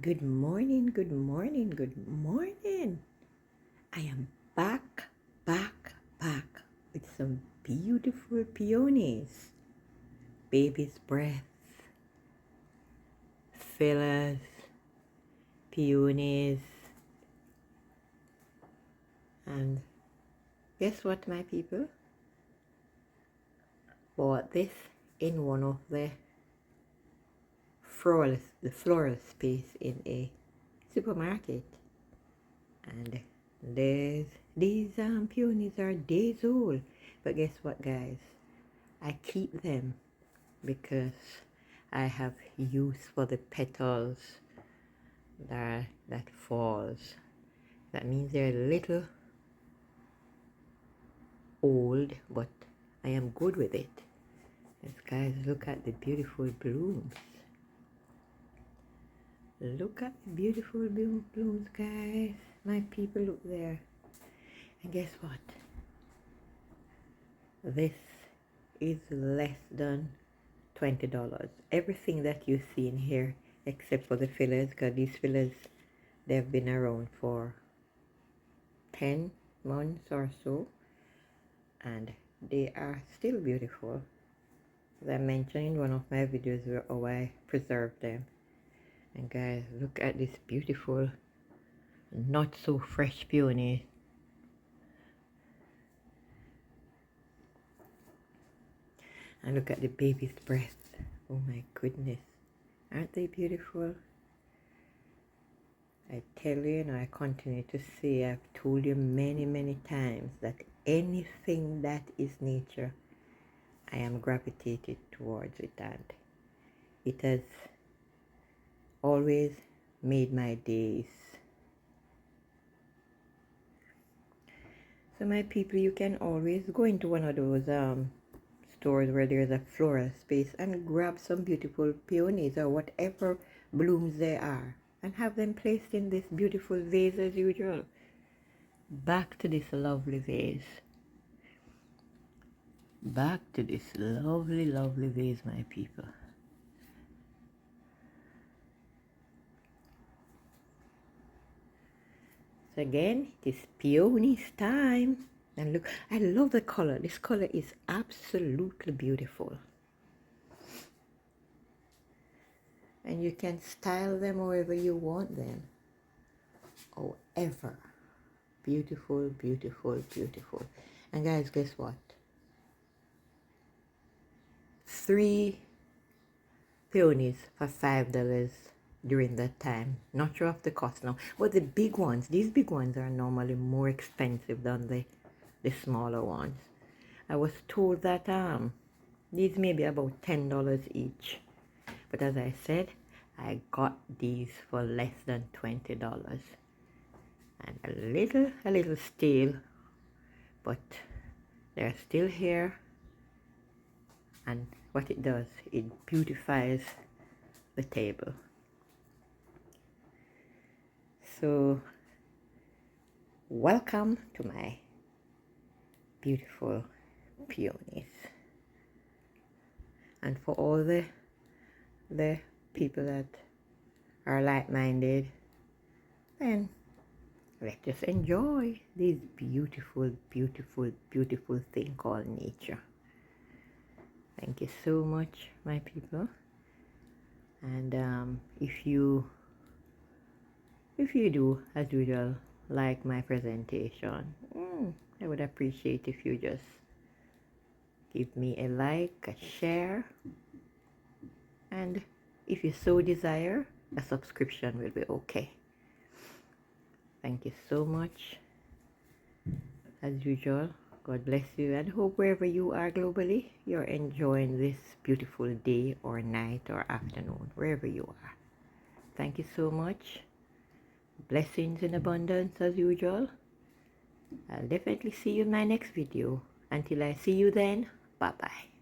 Good morning, good morning, good morning. I am back with some beautiful peonies. Baby's breath, fillers, peonies. And guess what, my people? Bought this in one of the floral space in a supermarket. And these peonies are days old. But guess what, guys? I keep them because I have use for the petals that falls. That means they're a little old, but I am good with it. Yes, guys, look at the beautiful blooms. Look at the beautiful blooms, guys. My people, look there. And guess what? This is less than $20. Everything that you see in here, except for the fillers, because these fillers, they've been around for 10 months or so, and they are still beautiful. As I mentioned in one of my videos where how I preserve them. And guys, look at this beautiful, not so fresh peony. And look at the baby's breath. Oh my goodness. Aren't they beautiful? I tell you, and I continue to say, I've told you many times that anything that is nature, I am gravitated towards it, and it has always made my days. So my people, you can always go into one of those stores where there's a floral space and grab some beautiful peonies or whatever blooms there are and have them placed in this beautiful vase as usual. Back to this lovely vase. Back to this lovely vase, my people. So again, it is peonies time. And look, I love the color. This color is absolutely beautiful. And you can style them however you want them. However, beautiful. And guys, guess what? 3 peonies for $5 during that time. Not sure of the cost now. But the big ones, these big ones are normally more expensive than the smaller ones. I was told that these may be about $10 each. But as I said, I got these for less than $20. And a little stale, but they're still here. And what it does, it beautifies the table. So welcome to my beautiful peonies. And for all the people that are like-minded, then let's just enjoy this beautiful thing called nature. Thank you so much, my people. And if you do, as usual, like my presentation, I would appreciate if you just give me a like, a share, and if you so desire, a subscription will be okay. Thank you so much. As usual, God bless you, and hope wherever you are globally, you're enjoying this beautiful day or night or afternoon, wherever you are. Thank you so much. Blessings in abundance as usual. I'll definitely see you in my next video. Until I see you then, bye-bye.